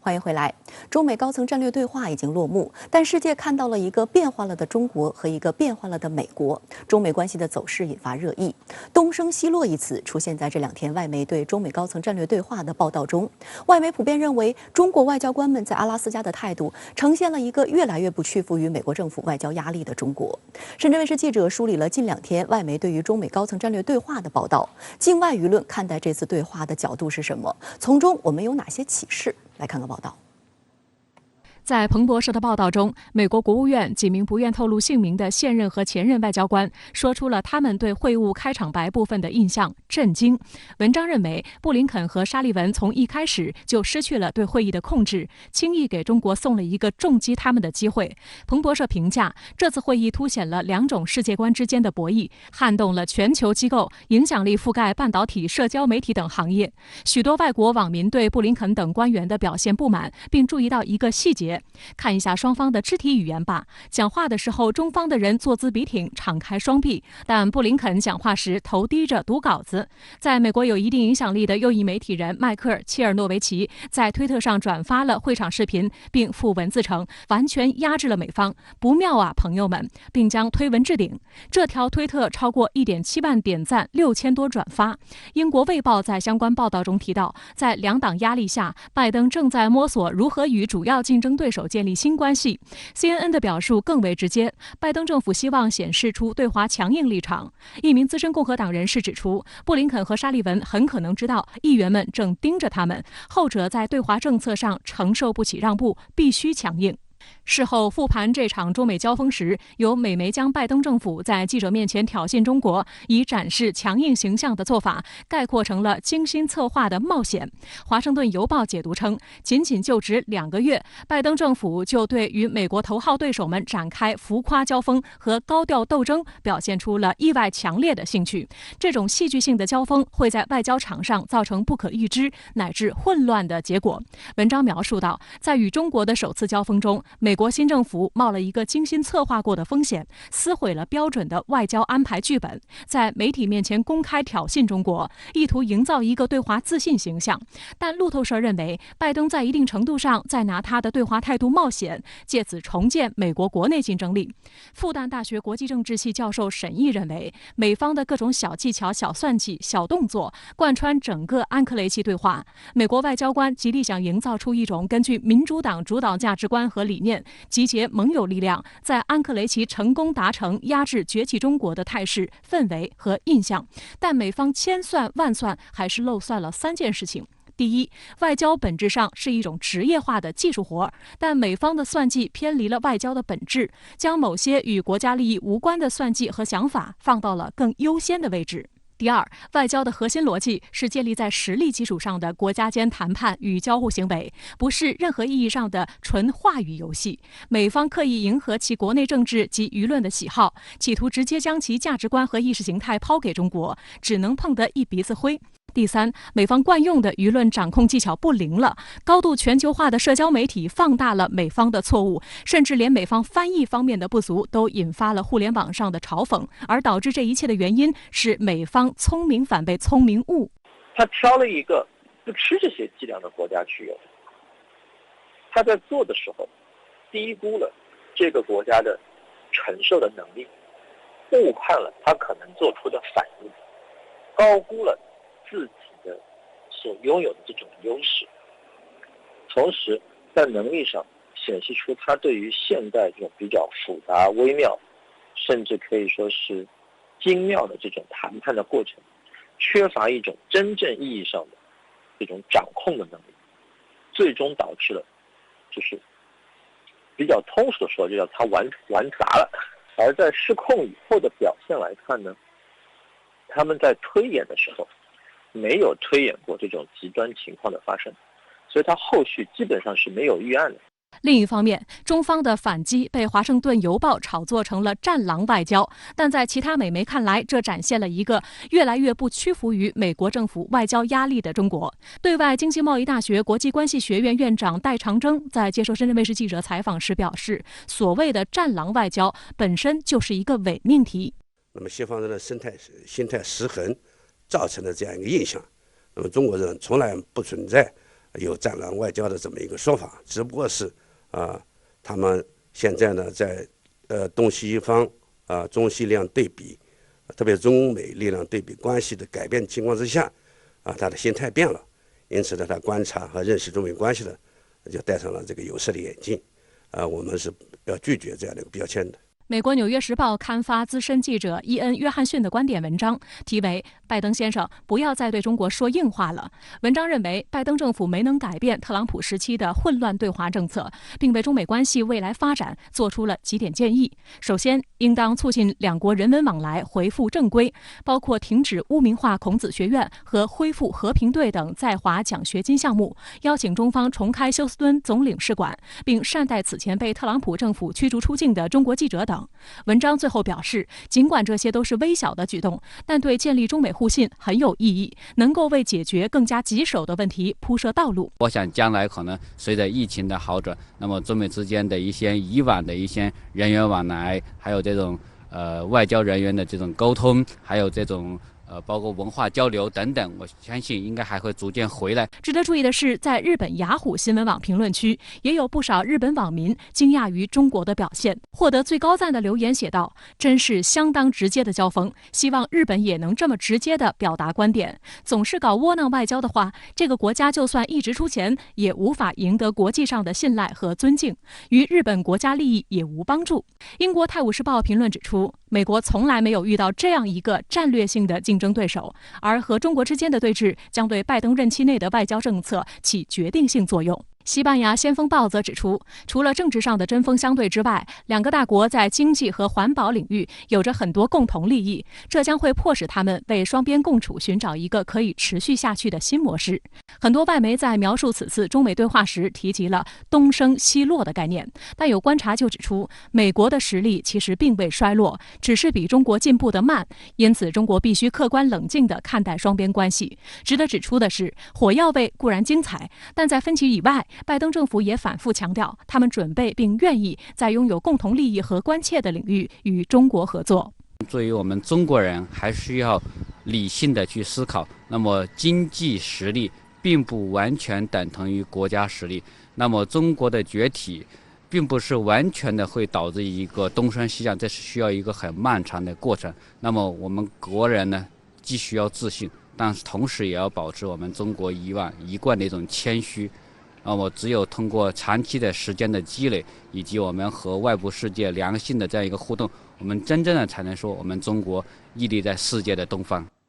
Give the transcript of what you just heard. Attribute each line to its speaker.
Speaker 1: 欢迎回来。中美高层战略对话已经落幕，但世界看到了一个变化了的中国和一个变化了的美国。中美关系的走势引发热议，东升西落一词出现在这2天外媒对中美高层战略对话的报道中。外媒普遍认为，中国外交官们在阿拉斯加的态度呈现了一个越来越不屈服于美国政府外交压力的中国。深圳卫视记者梳理了近2天外媒对于中美高层战略对话的报道，境外舆论看待这次对话的角度是什么？从中我们有哪些启示？来看看报道。
Speaker 2: 在彭博社的报道中，美国国务院几名不愿透露姓名的现任和前任外交官说出了他们对会晤开场白部分的印象：震惊。文章认为，布林肯和沙利文从一开始就失去了对会议的控制，轻易给中国送了一个重击他们的机会。彭博社评价，这次会议凸显了2种世界观之间的博弈，撼动了全球机构，影响力覆盖半导体、社交媒体等行业。许多外国网民对布林肯等官员的表现不满，并注意到一个细节。看一下双方的肢体语言吧。讲话的时候，中方的人坐姿笔挺，敞开双臂，但布林肯讲话时头低着读稿子。在美国有一定影响力的右翼媒体人迈克尔·切尔诺维奇在推特上转发了会场视频，并附文字称完全压制了美方，不妙啊，朋友们，并将推文置顶。这条推特超过1.7万点赞，6000多转发。英国《卫报》在相关报道中提到，在2党压力下，拜登正在摸索如何与主要竞争对手建立新关系。CNN 的表述更为直接，拜登政府希望显示出对华强硬立场。一名资深共和党人士指出，布林肯和沙利文很可能知道议员们正盯着他们，后者在对华政策上承受不起让步，必须强硬。事后复盘这场中美交锋时，有美媒将拜登政府在记者面前挑衅中国，以展示强硬形象的做法概括成了精心策划的冒险。华盛顿邮报解读称，仅仅就职2个月，拜登政府就对与美国头号对手们展开浮夸交锋和高调斗争表现出了意外强烈的兴趣。这种戏剧性的交锋会在外交场上造成不可预知乃至混乱的结果。文章描述到，在与中国的首次交锋中，美国新政府冒了一个精心策划过的风险，撕毁了标准的外交安排剧本，在媒体面前公开挑衅中国，意图营造一个对华自信形象。但路透社认为，拜登在一定程度上在拿他的对华态度冒险，借此重建美国国内竞争力。复旦大学国际政治系教授沈毅认为，美方的各种小技巧、小算计、小动作贯穿整个安克雷奇对话。美国外交官极力想营造出一种根据民主党主导价值观和理念，集结盟友力量，在安克雷奇成功达成压制崛起中国的态势、氛围和印象。但美方千算万算，还是漏算了3件事情。第一，外交本质上是一种职业化的技术活，但美方的算计偏离了外交的本质，将某些与国家利益无关的算计和想法放到了更优先的位置。第二，外交的核心逻辑是建立在实力基础上的国家间谈判与交互行为，不是任何意义上的纯话语游戏。美方刻意迎合其国内政治及舆论的喜好，企图直接将其价值观和意识形态抛给中国，只能碰得一鼻子灰。第三，美方惯用的舆论掌控技巧不灵了，高度全球化的社交媒体放大了美方的错误，甚至连美方翻译方面的不足都引发了互联网上的嘲讽，而导致这一切的原因是美方聪明反被聪明误。
Speaker 3: 他挑了一个不吃这些伎俩的国家去用，他在做的时候低估了这个国家的承受的能力，误判了他可能做出的反应，高估了自己的所拥有的这种优势，同时在能力上显示出他对于现代这种比较复杂、微妙，甚至可以说是精妙的这种谈判的过程，缺乏一种真正意义上的这种掌控的能力，最终导致了就是比较通俗的说，就叫他玩砸了。而在失控以后的表现来看呢，他们在推演的时候没有推演过这种极端情况的发生，所以他后续基本上是没有预案的。
Speaker 2: 另一方面，中方的反击被华盛顿邮报炒作成了战狼外交，但在其他美媒看来，这展现了一个越来越不屈服于美国政府外交压力的中国。对外经济贸易大学国际关系学院院长戴长征在接受深圳卫视记者采访时表示，所谓的战狼外交本身就是一个伪命题。
Speaker 4: 那么西方人的心态失衡造成的这样一个印象，那么中国人从来不存在有战狼外交的这么一个说法，只不过是他们现在呢在东西方中西力量对比，特别中美力量对比关系的改变情况之下他的心态变了，因此呢他观察和认识中美关系呢就戴上了这个有色的眼镜我们是要拒绝这样的一个标签的。
Speaker 2: 美国《纽约时报》刊发资深记者伊恩·约翰逊的观点文章，题为《拜登先生不要再对中国说硬话了》。文章认为，拜登政府没能改变特朗普时期的混乱对华政策，并为中美关系未来发展做出了几点建议。首先，应当促进两国人文往来恢复正规，包括停止污名化孔子学院和恢复和平队等在华奖学金项目，邀请中方重开休斯敦总领事馆，并善待此前被特朗普政府驱逐出境的中国记者等。文章最后表示，尽管这些都是微小的举动，但对建立中美互信很有意义，能够为解决更加棘手的问题铺设道路。
Speaker 5: 我想将来可能随着疫情的好转，那么中美之间的一些以往的一些人员往来，还有这种外交人员的这种沟通，还有这种包括文化交流等等，我相信应该还会逐渐回来。
Speaker 2: 值得注意的是，在日本雅虎新闻网评论区，也有不少日本网民惊讶于中国的表现。获得最高赞的留言写道：“真是相当直接的交锋，希望日本也能这么直接地表达观点。总是搞窝囊外交的话，这个国家就算一直出钱，也无法赢得国际上的信赖和尊敬，于日本国家利益也无帮助。”英国《泰晤士报》评论指出，美国从来没有遇到这样一个战略性的竞争对手，而和中国之间的对峙将对拜登任期内的外交政策起决定性作用。西班牙《先锋报》则指出，除了政治上的针锋相对之外，两个大国在经济和环保领域有着很多共同利益，这将会迫使他们为双边共处寻找一个可以持续下去的新模式。很多外媒在描述此次中美对话时提及了东升西落的概念，但有观察就指出，美国的实力其实并未衰落，只是比中国进步得慢，因此中国必须客观冷静地看待双边关系。值得指出的是，火药味固然精彩，但在分歧以外，拜登政府也反复强调，他们准备并愿意在拥有共同利益和关切的领域与中国合作。
Speaker 5: 作为我们中国人，还需要理性的去思考，那么经济实力并不完全等同于国家实力，那么中国的崛体并不是完全的会导致一个东升西降，这是需要一个很漫长的过程。那么我们国人呢，既需要自信，但是同时也要保持我们中国一贯的一种谦虚。那么只有通过长期的时间的积累，以及我们和外部世界良性的这样一个互动，我们真正的才能说我们中国屹立在世界的东方。